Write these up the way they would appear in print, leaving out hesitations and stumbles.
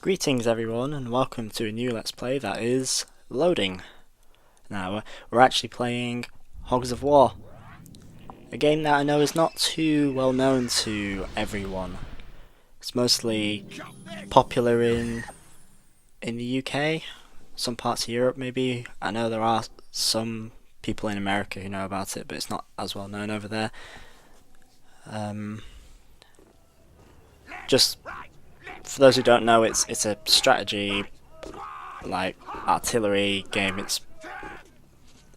Greetings everyone and welcome to a new Let's Play that is loading. Now we're actually playing Hogs of War, a game that I know is not too well known to everyone. It's mostly popular in the UK, some parts of Europe maybe. I know there are some people in America who know about it, but it's not as well known over there. Just for those who don't know, it's a strategy, like artillery game.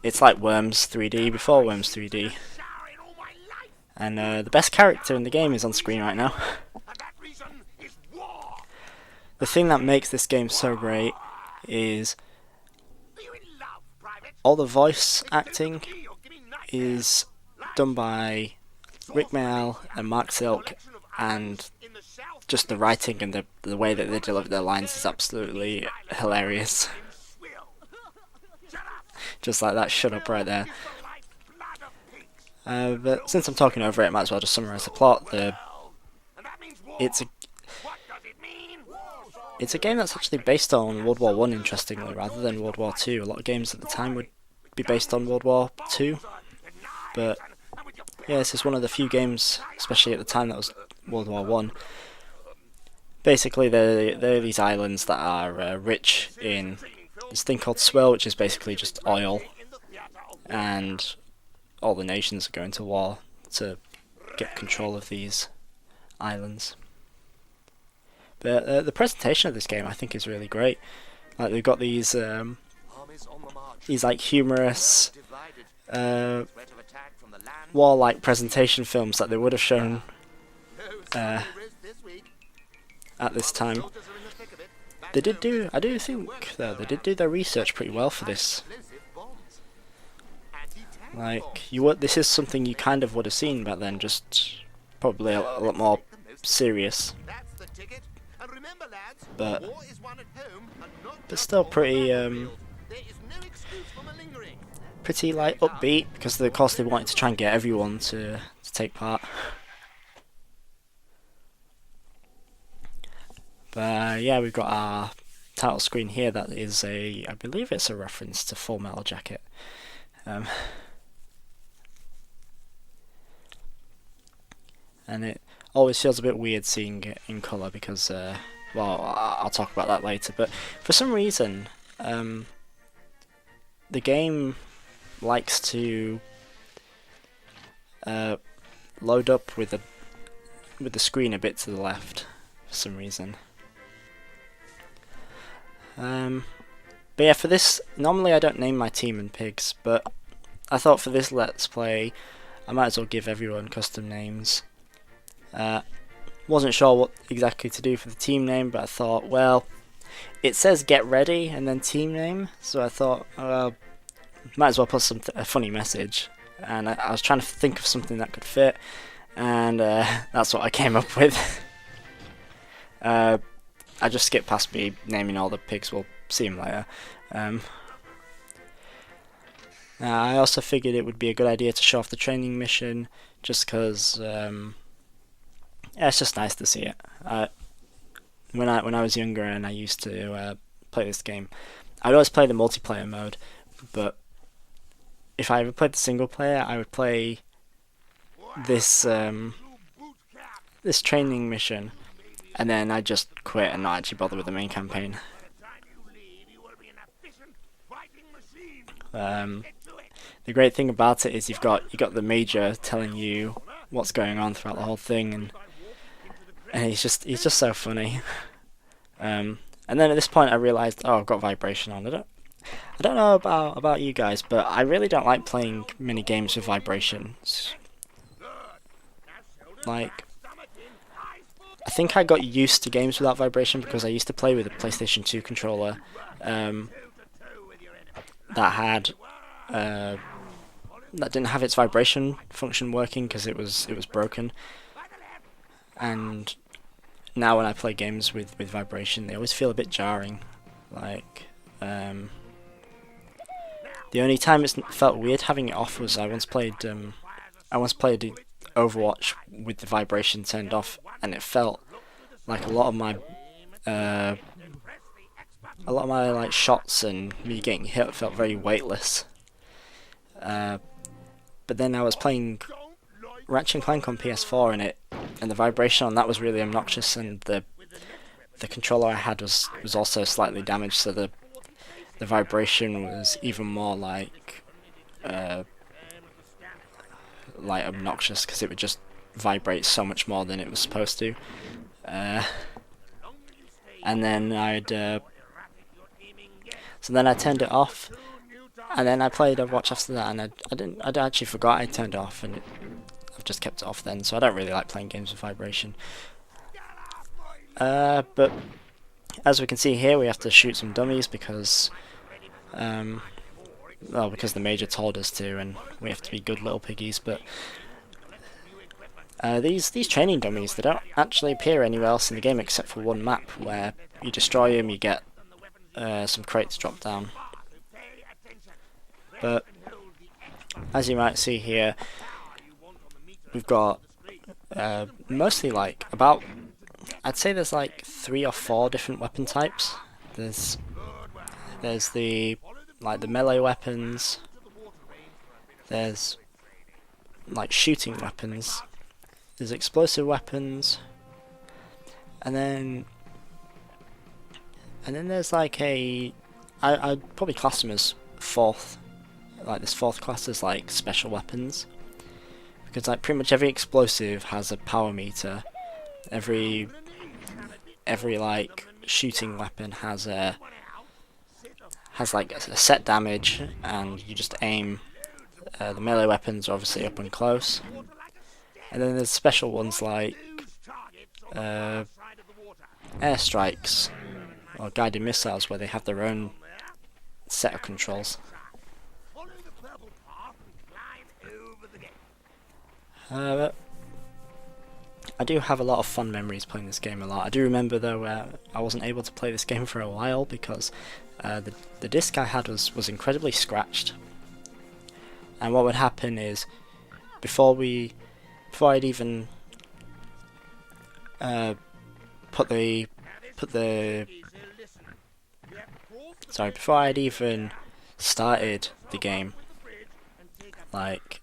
It's like Worms 3D before Worms 3D, and the best character in the game is on screen right now. The thing that makes this game so great is all the voice acting is done by Rick Mayall and Mark Silk, and just the writing and the way that they deliver their lines is absolutely hilarious. Just like that shut up right there. But since I'm talking over it, I might as well just summarise the plot. It's a game that's actually based on World War I, interestingly, rather than World War II. A lot of games at the time would be based on World War II, but yeah, this is one of the few games, especially at the time, that was World War I. Basically, there are these islands that are rich in this thing called swill, which is basically just oil, and all the nations are going to war to get control of these islands. But the presentation of this game, I think, is really great. Like, they've got these like humorous war-like presentation films that they would have shown at this time. They did do, I do think, though, they did do their research pretty well for this. Like, this is something you kind of would have seen back then, just probably a lot more serious. But still pretty like upbeat, because of course they wanted to try and get everyone to take part. But yeah, we've got our title screen here. That is I believe it's a reference to Full Metal Jacket. And it always feels a bit weird seeing it in colour because, well, I'll talk about that later. But for some reason, the game likes to load up with the screen a bit to the left for some reason. But yeah, for this, normally I don't name my team in pigs, but I thought for this Let's Play, I might as well give everyone custom names. Wasn't sure what exactly to do for the team name, but I thought, well, it says get ready and then team name, so I thought, might as well put a funny message, and I was trying to think of something that could fit, and that's what I came up with. I just skipped past me naming all the pigs, we'll see them later. I also figured it would be a good idea to show off the training mission, just because yeah, it's just nice to see it. When I was younger and I used to play this game, I'd always play the multiplayer mode, but if I ever played the single player, I would play this this training mission, and then I just quit and not actually bother with the main campaign. The great thing about it is you got the major telling you what's going on throughout the whole thing, and he's just so funny. And then at this point I realised, oh, I've got vibration on. I don't know about you guys, but I really don't like playing many games with vibrations. Like, I think I got used to games without vibration because I used to play with a PlayStation 2 controller that didn't have its vibration function working because it was broken. And now when I play games with vibration, they always feel a bit jarring. Like, the only time it's felt weird having it off was I once played Overwatch with the vibration turned off, and it felt like a lot of my a lot of my like shots and me getting hit felt very weightless. But then I was playing Ratchet & Clank on PS4 and the vibration on that was really obnoxious, and the controller I had was also slightly damaged, so the vibration was even more like obnoxious, because it would just vibrate so much more than it was supposed to. And then so then I turned it off, and then I played Overwatch after that, and I'd actually forgot I turned it off, and I've just kept it off then. So I don't really like playing games with vibration. But as we can see here, we have to shoot some dummies because because the Major told us to, and we have to be good little piggies. But these training dummies, they don't actually appear anywhere else in the game except for one map, where you destroy them, you get some crates drop down. But as you might see here, we've got mostly like I'd say there's like 3 or 4 different weapon types. There's the melee weapons. There's like shooting weapons. There's explosive weapons, and then there's like I'd probably class them as fourth. Like this fourth class is like special weapons, because like pretty much every explosive has a power meter. Every like shooting weapon has like a set damage, and you just aim. The melee weapons are obviously up and close, and then there's special ones like airstrikes or guided missiles, where they have their own set of controls. I do have a lot of fun memories playing this game a lot. I do remember though I wasn't able to play this game for a while because the disc I had was incredibly scratched. And what would happen is before I'd even before I'd even started the game, like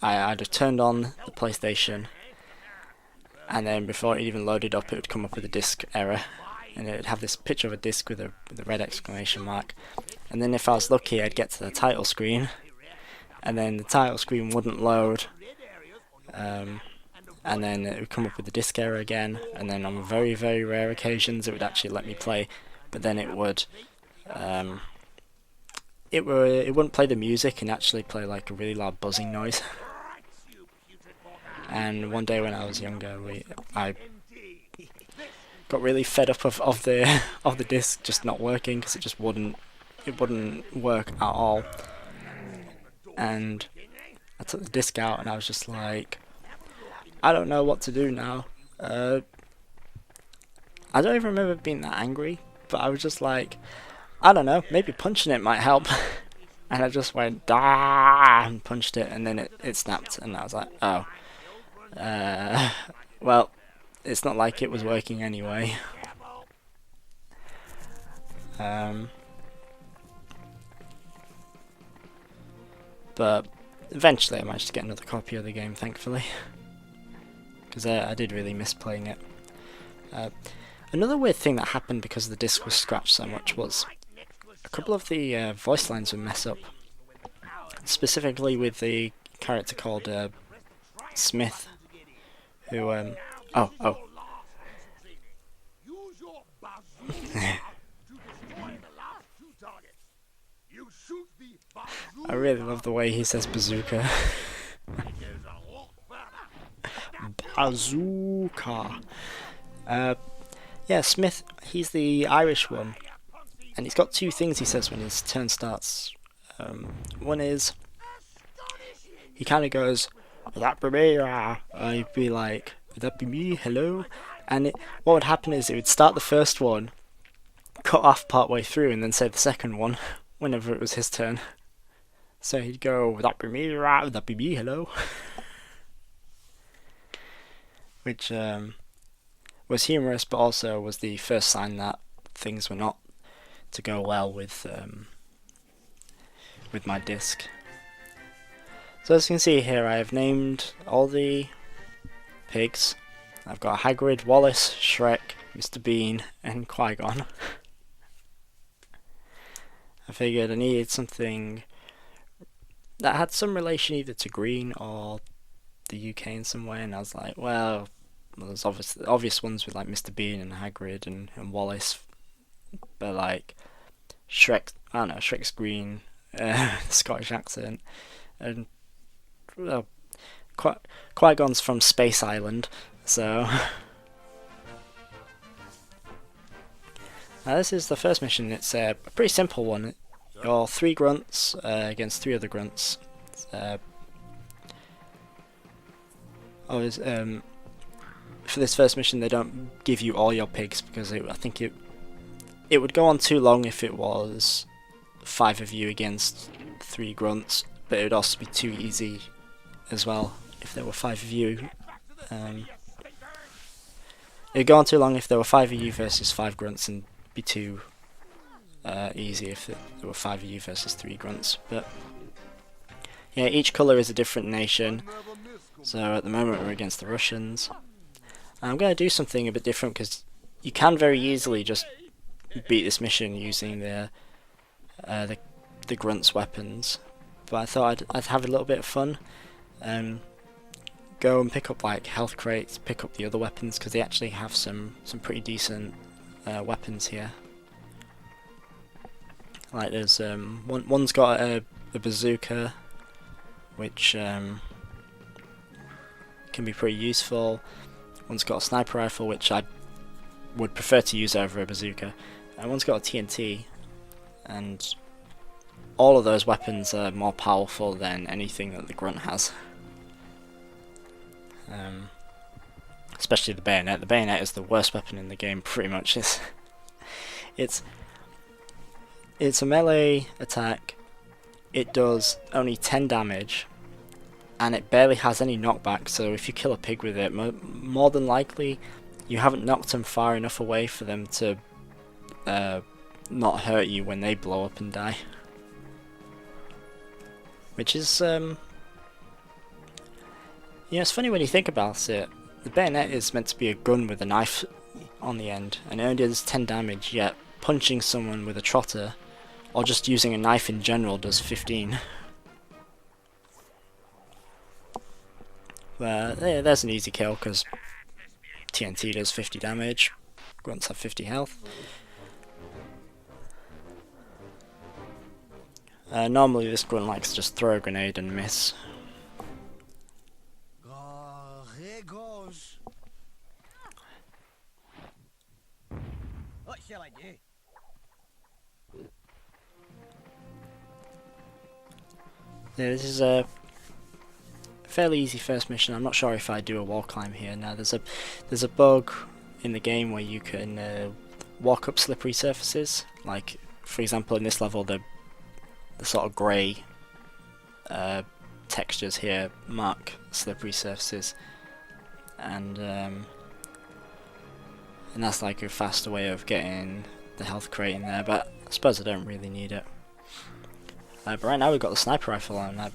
I'd have turned on the PlayStation, and then before it even loaded up, it would come up with a disc error, and it would have this picture of a disc with a red exclamation mark. And then if I was lucky, I'd get to the title screen, and then the title screen wouldn't load, and then it would come up with the disc error again, and then on very, very rare occasions it would actually let me play, but then it wouldn't play the music and actually play like a really loud buzzing noise. And one day when I was younger, I got really fed up of the disc just not working, because it wouldn't work at all. And I took the disc out, and I was just like, I don't know what to do now. I don't even remember being that angry, but I was just like, I don't know, maybe punching it might help. And I just went "Dah!" and punched it, and then it snapped, and I was like, oh. Well, it's not like it was working anyway. But eventually I managed to get another copy of the game, thankfully, because I did really miss playing it. Another weird thing that happened because the disc was scratched so much was a couple of the voice lines would mess up, specifically with the character called Smith, who I really love the way he says bazooka. Bah-ZOO-kah. Yeah, Smith, he's the Irish one, and he's got 2 things he says when his turn starts. One is, he kind of goes, "That be me," I'd be like, "That be me, hello?" And what would happen is it would start the first one, cut off part way through, and then say the second one whenever it was his turn. So he'd go, "That be me, that be me, hello." Which was humorous, but also was the first sign that things were not to go well with my disc. So as you can see here, I have named all the pigs. I've got Hagrid, Wallace, Shrek, Mr. Bean, and Qui-Gon. I figured I needed something that had some relation either to Green or the UK in some way, and I was like, well, there's obvious ones with like Mr. Bean and Hagrid and Wallace, but like Shrek, I don't know, Shrek's Green, Scottish accent, and well, Qui-Gon's from Space Island, so. Now this is the first mission. It's a pretty simple one. You're 3 grunts against 3 other grunts. For this first mission they don't give you all your pigs because I think it would go on too long if it was 5 of you against 3 grunts, but it would also be too easy as well if there were 5 of you. It would go on too long if there were 5 of you versus 5 grunts, and be too easy if there were 5 of you versus 3 grunts. But yeah, each colour is a different nation. So at the moment we're against the Russians. And I'm going to do something a bit different because you can very easily just beat this mission using the grunts' weapons. But I thought I'd have a little bit of fun. Go and pick up like health crates, pick up the other weapons because they actually have some pretty decent weapons here. Like there's one's got a bazooka, which can be pretty useful. One's got a sniper rifle, which I would prefer to use over a bazooka, and one's got a TNT, and all of those weapons are more powerful than anything that the grunt has. Especially the bayonet. The bayonet is the worst weapon in the game, pretty much. It's a melee attack. It does only 10 damage, and it barely has any knockback, so if you kill a pig with it, more than likely you haven't knocked them far enough away for them to not hurt you when they blow up and die. Which is, it's funny when you think about it. The bayonet is meant to be a gun with a knife on the end, and it only does 10 damage, yet punching someone with a trotter, or just using a knife in general, does 15. But yeah, there's an easy kill, because TNT does 50 damage, grunts have 50 health. Normally this grunt likes to just throw a grenade and miss. Here goes. What shall I do? Yeah, this is a fairly easy first mission. I'm not sure if I do a wall climb here. Now there's a bug in the game where you can walk up slippery surfaces. Like for example, in this level, the sort of grey textures here mark slippery surfaces, and that's like a faster way of getting the health crate in there. But I suppose I don't really need it. But right now we've got the sniper rifle on.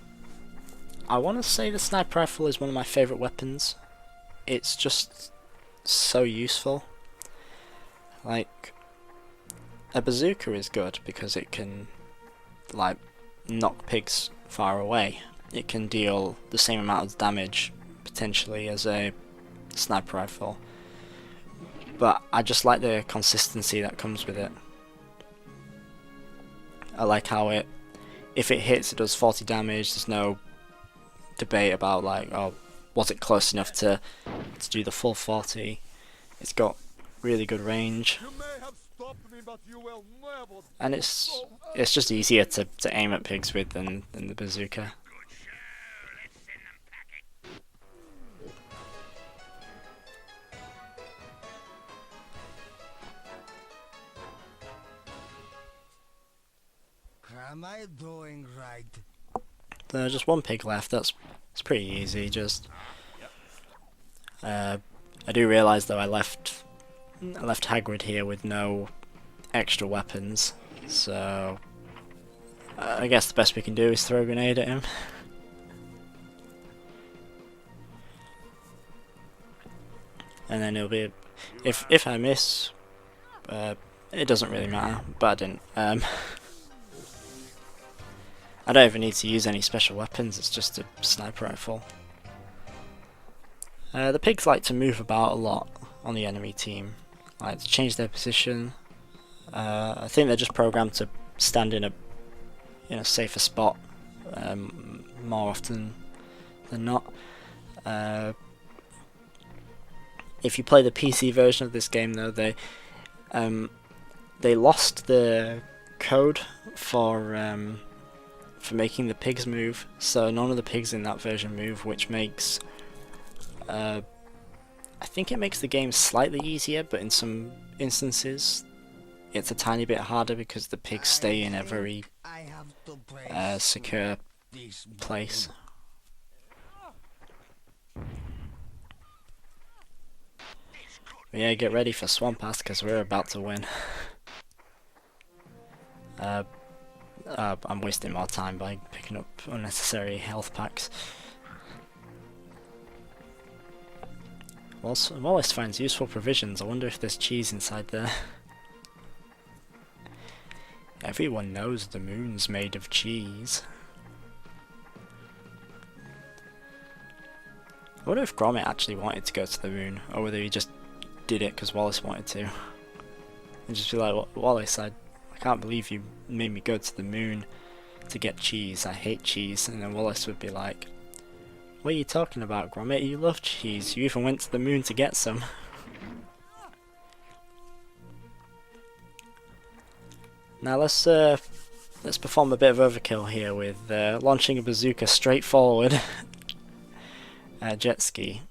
I want to say the sniper rifle is one of my favourite weapons. It's just so useful. Like, a bazooka is good because it can, like, knock pigs far away. It can deal the same amount of damage, potentially, as a sniper rifle. But I just like the consistency that comes with it. I like how if it hits, it does 40 damage. There's no debate about like, oh, was it close enough to do the full 40? It's got really good range, and it's just easier to aim at pigs with than the bazooka. Am I doing right? There's just one pig left. It's pretty easy. Just I do realise though I left left Hagrid here with no extra weapons, so I guess the best we can do is throw a grenade at him. And then it'll be, if I miss, it doesn't really matter, but I didn't. I don't even need to use any special weapons, it's just a sniper rifle. The pigs like to move about a lot on the enemy team, like to change their position. I think they're just programmed to stand in a safer spot more often than not. If you play the PC version of this game, though, they lost the code for making the pigs move, so none of the pigs in that version move, which makes I think it makes the game slightly easier, but in some instances it's a tiny bit harder because the pigs stay in a very secure place. But yeah, get ready for Swamp Ass because we're about to win. I'm wasting more time by picking up unnecessary health packs. Wallace finds useful provisions. I wonder if there's cheese inside there. Everyone knows the moon's made of cheese. I wonder if Gromit actually wanted to go to the moon, or whether he just did it because Wallace wanted to. And just be like, Wallace, I can't believe you made me go to the moon to get cheese. I hate cheese. And then Wallace would be like, what are you talking about, Gromit? You love cheese. You even went to the moon to get some. Now let's perform a bit of overkill here with launching a bazooka straight forward. Jet ski.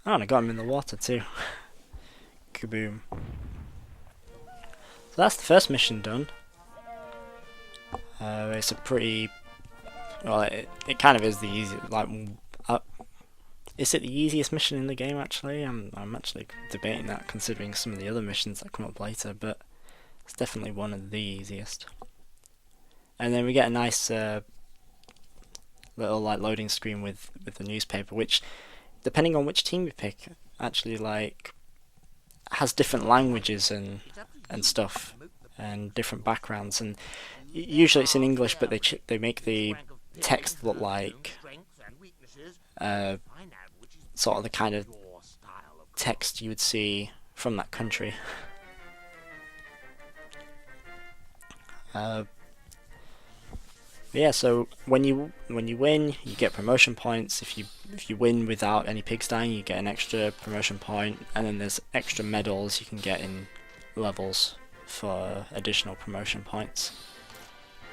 Oh, and I got him in the water too. Kaboom. So that's the first mission done. It's a pretty... well, it kind of is the easiest, like... is it the easiest mission in the game, actually? I'm actually debating that, considering some of the other missions that come up later, but it's definitely one of the easiest. And then we get a nice little like loading screen with the newspaper, which, depending on which team you pick, actually like has different languages and stuff, and different backgrounds, and usually it's in English, but they make the text look like sort of the kind of text you would see from that country. Yeah, so when you win, you get promotion points. If you win without any pigs dying, you get an extra promotion point, and then there's extra medals you can get in levels for additional promotion points.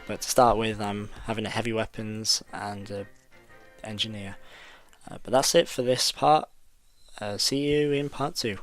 But to start with, I'm having a heavy weapons and a engineer. But that's it for this part. See you in part 2.